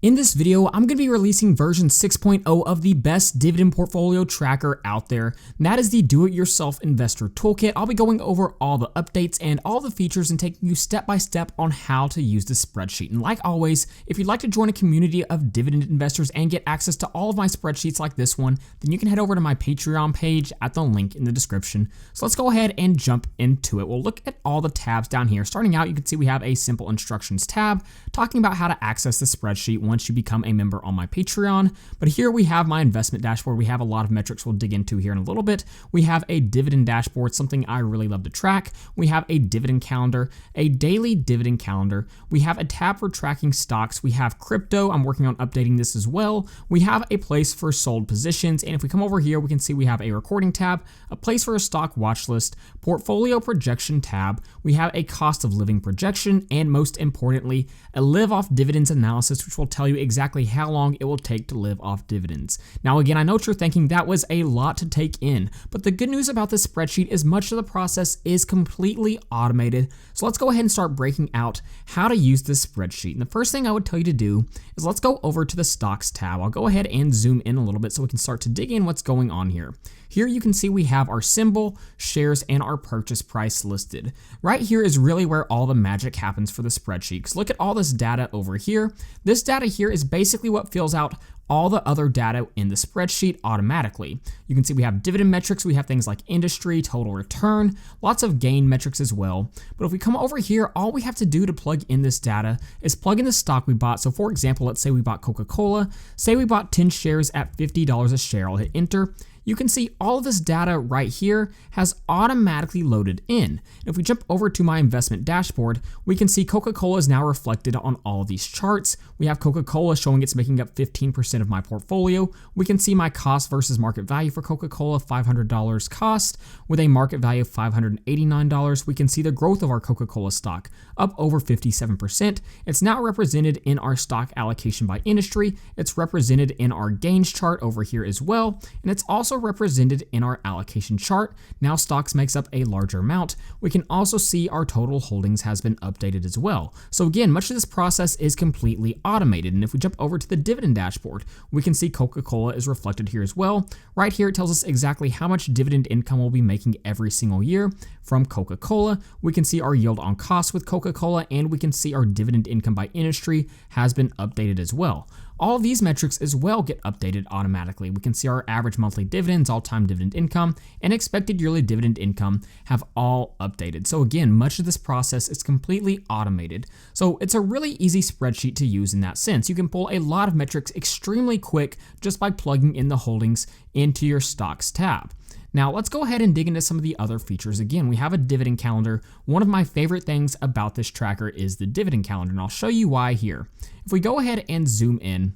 In this video, I'm going to be releasing version 6.0 of the best dividend portfolio tracker out there, and that is the Do-It-Yourself Investor Toolkit. I'll be going over all the updates and all the features and taking you step by step on how to use this spreadsheet. And like always, if you'd like to join a community of dividend investors and get access to all of my spreadsheets like this one, then you can head over to my Patreon page at the link in the description. So let's go ahead and jump into it. We'll look at all the tabs down here. Starting out, you can see we have a simple instructions tab talking about how to access the spreadsheet once you become a member on my Patreon. But here we have my investment dashboard. We have a lot of metrics we'll dig into here in a little bit. We have a dividend dashboard, something I really love to track. We have a dividend calendar, a daily dividend calendar. We have a tab for tracking stocks. We have crypto. I'm working on updating this as well. We have a place for sold positions. And if we come over here, we can see we have a recording tab, a place for a stock watch list, portfolio projection tab. We have a cost of living projection, and most importantly, a live off dividends analysis, which will tell you exactly how long it will take to live off dividends. Now, again, I know what you're thinking, that was a lot to take in, but the good news about this spreadsheet is much of the process is completely automated. So let's go ahead and start breaking out how to use this spreadsheet. And the first thing I would tell you to do is let's go over to the stocks tab. I'll go ahead and zoom in a little bit so we can start to dig in what's going on here. Here you can see we have our symbol, shares, and our purchase price listed. Right here is really where all the magic happens for the spreadsheet. Because look at all this data over here. This data here is basically what fills out all the other data in the spreadsheet automatically. You can see we have dividend metrics, we have things like industry, total return, lots of gain metrics as well. But if we come over here, all we have to do to plug in this data is plug in the stock we bought. So for example, let's say we bought Coca-Cola, say we bought 10 shares at $50 a share. I'll hit enter. You can see all of this data right here has automatically loaded in. And if we jump over to my investment dashboard, we can see Coca-Cola is now reflected on all of these charts. We have Coca-Cola showing it's making up 15% of my portfolio. We can see my cost versus market value for Coca-Cola, $500 cost with a market value of $589. We can see the growth of our Coca-Cola stock up over 57%. It's now represented in our stock allocation by industry. It's represented in our gains chart over here as well. And it's also represented in our allocation chart. Now stocks makes up a larger amount. We can also see our total holdings has been updated as well. So again, much of this process is completely automated. And if we jump over to the dividend dashboard, we can see Coca-Cola is reflected here as well. Right here, it tells us exactly how much dividend income we'll be making every single year from Coca-Cola. We can see our yield on cost with Coca-Cola, and we can see our dividend income by industry has been updated as well. All of these metrics as well get updated automatically. We can see our average monthly dividends, all-time dividend income, and expected yearly dividend income have all updated. So again, much of this process is completely automated. So it's a really easy spreadsheet to use in that sense. You can pull a lot of metrics extremely quick just by plugging in the holdings into your stocks tab. Now let's go ahead and dig into some of the other features. Again, we have a dividend calendar. One of my favorite things about this tracker is the dividend calendar, and I'll show you why here. If we go ahead and zoom in,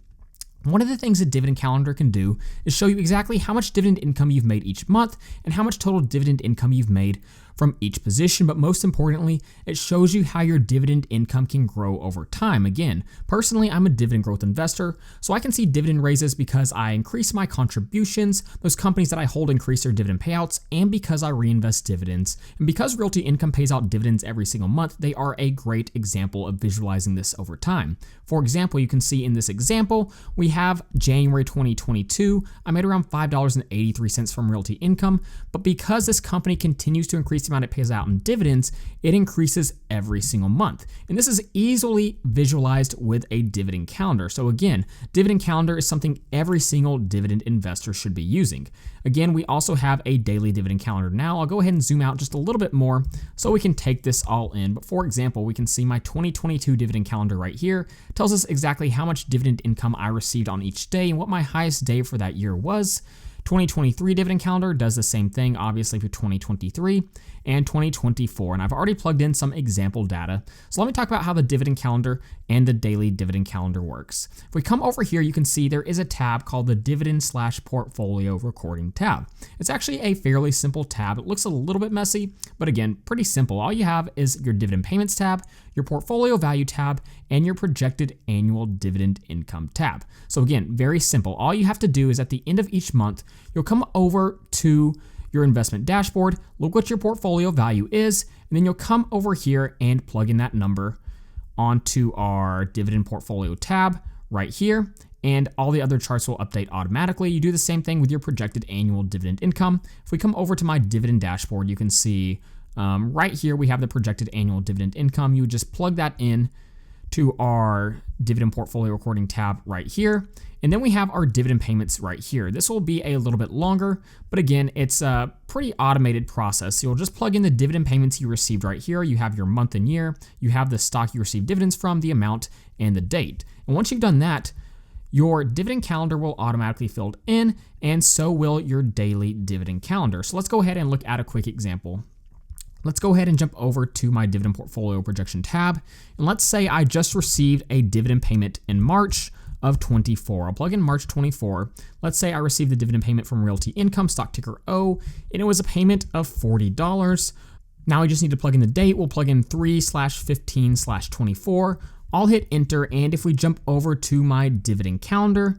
one of the things a dividend calendar can do is show you exactly how much dividend income you've made each month and how much total dividend income you've made from each position, but most importantly, it shows you how your dividend income can grow over time. Again, personally, I'm a dividend growth investor, so I can see dividend raises because I increase my contributions, those companies that I hold increase their dividend payouts, and because I reinvest dividends. And because Realty Income pays out dividends every single month, they are a great example of visualizing this over time. For example, you can see in this example, we have January 2022, I made around $5.83 from Realty Income, but because this company continues to increase the amount it pays out in dividends, it increases every single month. And this is easily visualized with a dividend calendar. So again, dividend calendar is something every single dividend investor should be using. Again, we also have a daily dividend calendar now. I'll go ahead and zoom out just a little bit more so we can take this all in. But for example, we can see my 2022 dividend calendar right here. It tells us exactly how much dividend income I received on each day and what my highest day for that year was. 2023 dividend calendar does the same thing, obviously, for 2023 and 2024. And I've already plugged in some example data. So let me talk about how the dividend calendar and the daily dividend calendar works. If we come over here, you can see there is a tab called the dividend/portfolio recording tab. It's actually a fairly simple tab. It looks a little bit messy, but again, pretty simple. All you have is your dividend payments tab, your portfolio value tab, and your projected annual dividend income tab. So again, very simple. All you have to do is at the end of each month, you'll come over to your investment dashboard, look what your portfolio value is, and then you'll come over here and plug in that number onto our dividend portfolio tab. right here, and all the other charts will update automatically. You do the same thing with your projected annual dividend income. If we come over to my dividend dashboard, you can see right here we have the projected annual dividend income. You would just plug that in to our dividend portfolio recording tab right here. And then we have our dividend payments right here. This will be a little bit longer, but again, it's a pretty automated process. You'll just plug in the dividend payments you received right here. You have your month and year, you have the stock you received dividends from, the amount, and the date. And once you've done that, your dividend calendar will automatically fill in, and so will your daily dividend calendar. So let's go ahead and look at a quick example. Let's go ahead and jump over to my dividend portfolio projection tab. And let's say I just received a dividend payment in March of 24. I'll plug in March 24. Let's say I received the dividend payment from Realty Income, stock ticker O, and it was a payment of $40. Now I just need to plug in the date. We'll plug in 3/15/24. I'll hit enter, and if we jump over to my dividend calendar,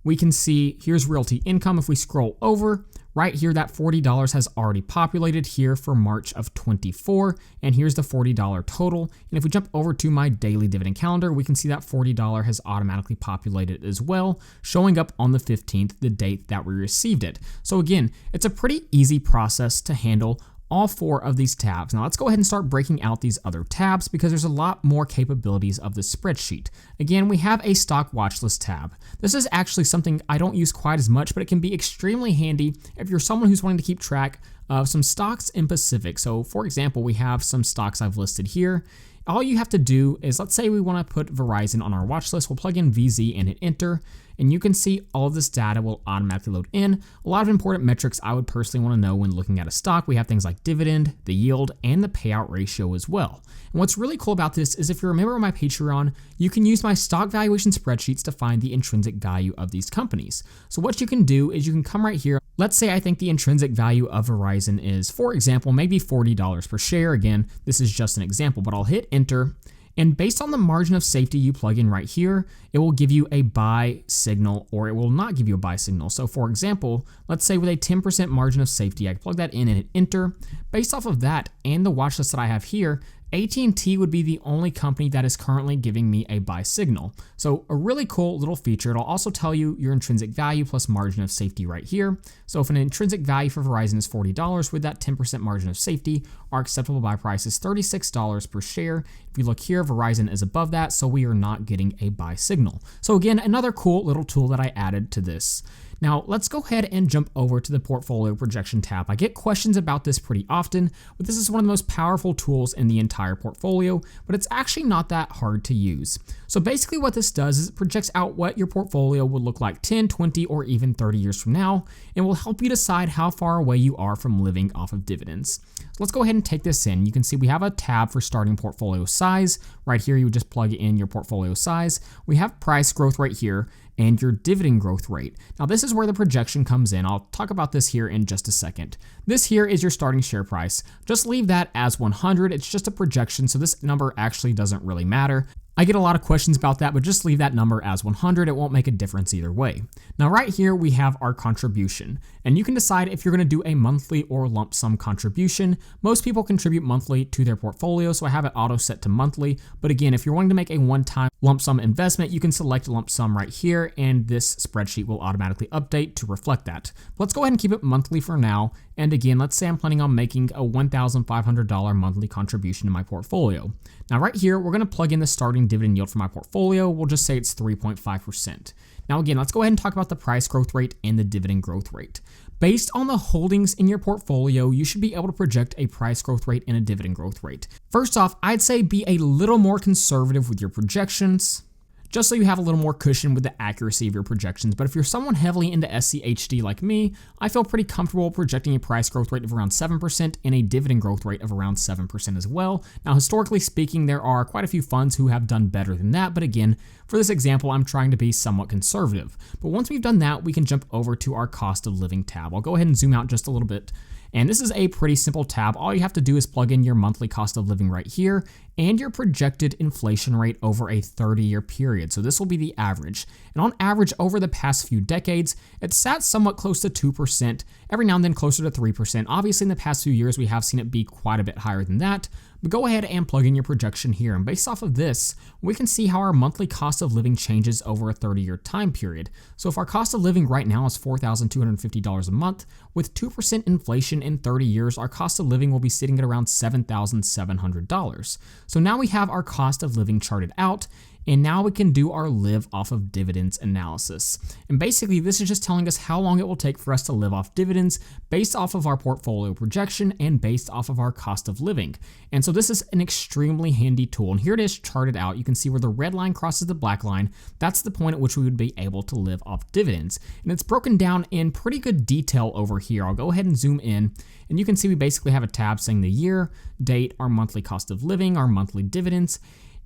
we can see here's Realty Income. If we scroll over, right here, that $40 has already populated here for March of 24, and here's the $40 total. And if we jump over to my daily dividend calendar, we can see that $40 has automatically populated as well, showing up on the 15th, the date that we received it. So again, it's a pretty easy process to handle all 4 of these tabs. Now let's go ahead and start breaking out these other tabs because there's a lot more capabilities of the spreadsheet. Again, we have a stock watch list tab. This is actually something I don't use quite as much, but it can be extremely handy if you're someone who's wanting to keep track of some stocks in Pacific. So for example, we have some stocks I've listed here. All you have to do is, let's say we want to put Verizon on our watch list. We'll plug in VZ and hit enter, and you can see all of this data will automatically load in. A lot of important metrics I would personally want to know when looking at a stock. We have things like dividend, the yield, and the payout ratio as well. And what's really cool about this is if you're a member of my Patreon, you can use my stock valuation spreadsheets to find the intrinsic value of these companies. So what you can do is you can come right here. Let's say I think the intrinsic value of Verizon is, for example, maybe $40 per share. Again, this is just an example, but I'll hit enter. And based on the margin of safety you plug in right here, it will give you a buy signal or it will not give you a buy signal. So for example, let's say with a 10% margin of safety, I can plug that in and hit enter. Based off of that and the watch list that I have here, AT&T would be the only company that is currently giving me a buy signal. So a really cool little feature. It'll also tell you your intrinsic value plus margin of safety right here. So if an intrinsic value for Verizon is $40 with that 10% margin of safety, our acceptable buy price is $36 per share. If you look here, Verizon is above that, so we are not getting a buy signal. So again, another cool little tool that I added to this. Now, let's go ahead and jump over to the portfolio projection tab. I get questions about this pretty often, but this is one of the most powerful tools in the entire portfolio, but it's actually not that hard to use. So basically what this does is it projects out what your portfolio would look like 10, 20, or even 30 years from now, and will help you decide how far away you are from living off of dividends. So let's go ahead and take this in. You can see we have a tab for starting portfolio size. Right here, you would just plug in your portfolio size. We have price growth right here, and your dividend growth rate. Now this is where the projection comes in. I'll talk about this here in just a second. This here is your starting share price. Just leave that as 100. It's just a projection, so this number actually doesn't really matter. I get a lot of questions about that, but just leave that number as 100. It won't make a difference either way. Now right here we have our contribution, and you can decide if you're going to do a monthly or lump sum contribution. Most people contribute monthly to their portfolio, so I have it auto set to monthly. But again, if you're wanting to make a one-time lump sum investment, you can select lump sum right here, and this spreadsheet will automatically update to reflect that. Let's go ahead and keep it monthly for now. And again, let's say I'm planning on making a $1,500 monthly contribution to my portfolio. Now right here, we're going to plug in the starting dividend yield for my portfolio. We'll just say it's 3.5%. Now again, let's go ahead and talk about the price growth rate and the dividend growth rate. Based on the holdings in your portfolio, you should be able to project a price growth rate and a dividend growth rate. First off, I'd say be a little more conservative with your projections, just so you have a little more cushion with the accuracy of your projections. But if you're someone heavily into SCHD like me, I feel pretty comfortable projecting a price growth rate of around 7% and a dividend growth rate of around 7% as well. Now, historically speaking, there are quite a few funds who have done better than that. But again, for this example, I'm trying to be somewhat conservative. But once we've done that, we can jump over to our cost of living tab. I'll go ahead and zoom out just a little bit. And this is a pretty simple tab. All you have to do is plug in your monthly cost of living right here and your projected inflation rate over a 30-year period. So this will be the average. And on average, over the past few decades, it's sat somewhat close to 2%, every now and then closer to 3%. Obviously, in the past few years, we have seen it be quite a bit higher than that. we go ahead and plug in your projection here. And based off of this, we can see how our monthly cost of living changes over a 30-year time period. So if our cost of living right now is $4,250 a month, with 2% inflation in 30 years, our cost of living will be sitting at around $7,700. So now we have our cost of living charted out, and now we can do our live off of dividends analysis. And basically, this is just telling us how long it will take for us to live off dividends based off of our portfolio projection and based off of our cost of living. And so this is an extremely handy tool. And here it is charted out. You can see where the red line crosses the black line. That's the point at which we would be able to live off dividends. And it's broken down in pretty good detail over here. I'll go ahead and zoom in, and you can see we basically have a tab saying the year, date, our monthly cost of living, our monthly dividends.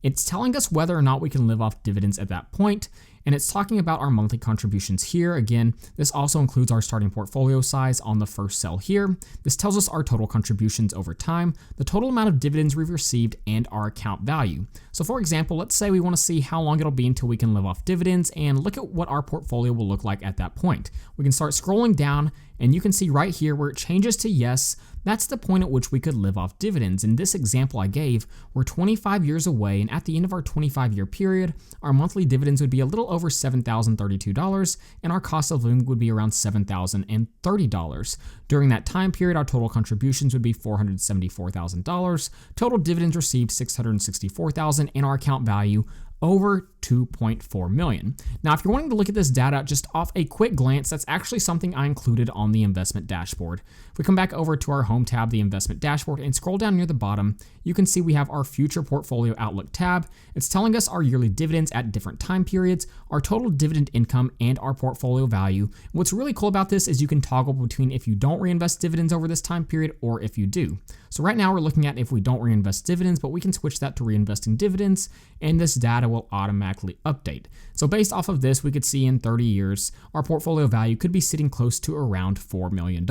It's telling us whether or not we can live off dividends at that point, and it's talking about our monthly contributions here. Again, this also includes our starting portfolio size on the first cell here. This tells us our total contributions over time, the total amount of dividends we've received, and our account value. So for example, let's say we want to see how long it'll be until we can live off dividends and look at what our portfolio will look like at that point. We can start scrolling down, and you can see right here where it changes to yes. That's the point at which we could live off dividends. In this example I gave, we're 25 years away, and at the end of our 25-year period, our monthly dividends would be a little over $7,032, and our cost of living would be around $7,030. During that time period, our total contributions would be $474,000, total dividends received $664,000, and our account value over $2.4 million. Now, if you're wanting to look at this data just off a quick glance, that's actually something I included on the investment dashboard. If we come back over to our home tab, the investment dashboard, and scroll down near the bottom, you can see we have our future portfolio outlook tab. It's telling us our yearly dividends at different time periods, our total dividend income, and our portfolio value. What's really cool about this is you can toggle between if you don't reinvest dividends over this time period or if you do. So right now we're looking at if we don't reinvest dividends, but we can switch that to reinvesting dividends, and this data will automatically update. So based off of this, we could see in 30 years, our portfolio value could be sitting close to around $4 million.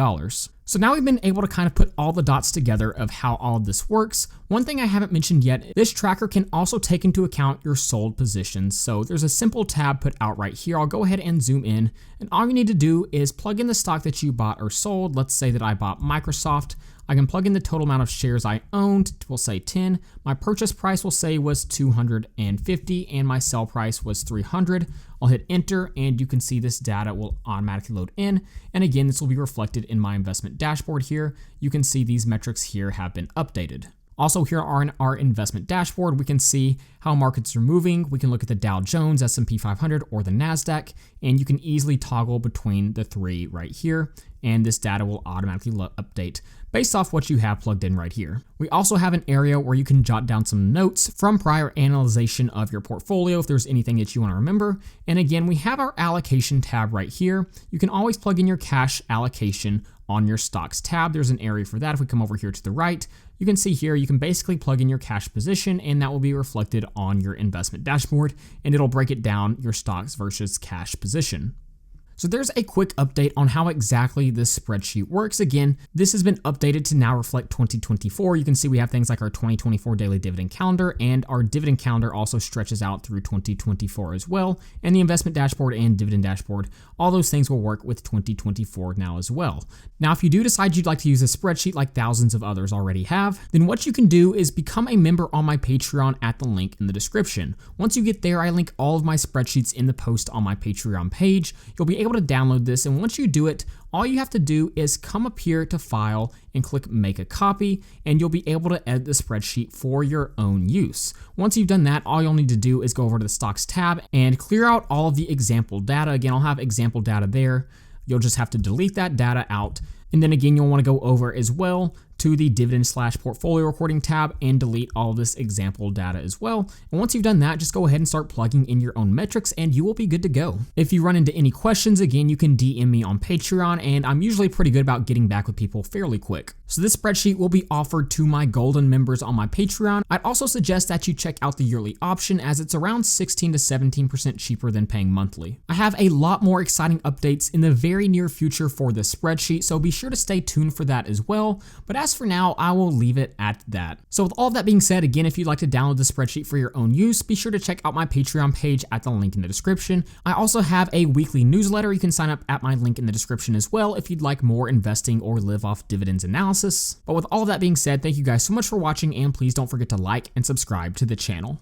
So now we've been able to kind of put all the dots together of how all of this works. One thing I haven't mentioned yet, this tracker can also take into account your sold positions. So there's a simple tab put out right here. I'll go ahead and zoom in, and all you need to do is plug in the stock that you bought or sold. Let's say that I bought Microsoft. I can plug in the total amount of shares I owned. We'll say 10. My purchase price will say was 250, and my sell price was 300. I'll hit enter, and you can see this data will automatically load in. And again, this will be reflected in my investment dashboard here. You can see these metrics here have been updated. Also, here on our investment dashboard, we can see how markets are moving. We can look at the Dow Jones, S&P 500, or the NASDAQ, and you can easily toggle between the three right here, and this data will automatically update based off what you have plugged in right here. We also have an area where you can jot down some notes from prior analyzation of your portfolio if there's anything that you want to remember. And again, we have our allocation tab right here. You can always plug in your cash allocation on your stocks tab. There's an area for that. If we come over here to the right, you can see here, you can basically plug in your cash position, and that will be reflected on your investment dashboard, and it'll break it down your stocks versus cash position. So there's a quick update on how exactly this spreadsheet works. Again, this has been updated to now reflect 2024. You can see we have things like our 2024 daily dividend calendar, and our dividend calendar also stretches out through 2024 as well. And the investment dashboard and dividend dashboard, all those things will work with 2024 now as well. Now, if you do decide you'd like to use a spreadsheet like thousands of others already have, then what you can do is become a member on my Patreon at the link in the description. Once you get there, I link all of my spreadsheets in the post on my Patreon page. You'll be able to download this, and once you do it, all you have to do is come up here to File and click Make a Copy, and you'll be able to edit the spreadsheet for your own use. Once you've done that, all you'll need to do is go over to the Stocks tab and clear out all of the example data. Again, I'll have example data there. You'll just have to delete that data out. And then again, you'll want to go over as well to the dividend/portfolio recording tab and delete all of this example data as well. And once you've done that, just go ahead and start plugging in your own metrics, and you will be good to go. If you run into any questions, again, you can DM me on Patreon, and I'm usually pretty good about getting back with people fairly quick. So this spreadsheet will be offered to my golden members on my Patreon. I'd also suggest that you check out the yearly option, as it's around 16 to 17% cheaper than paying monthly. I have a lot more exciting updates in the very near future for this spreadsheet, so be sure to stay tuned for that as well. But as for now, I will leave it at that. So with all that being said, again, if you'd like to download the spreadsheet for your own use, be sure to check out my Patreon page at the link in the description. I also have a weekly newsletter. You can sign up at my link in the description as well if you'd like more investing or live off dividends analysis. analysis. But with all that being said, thank you guys so much for watching, and please don't forget to like and subscribe to the channel.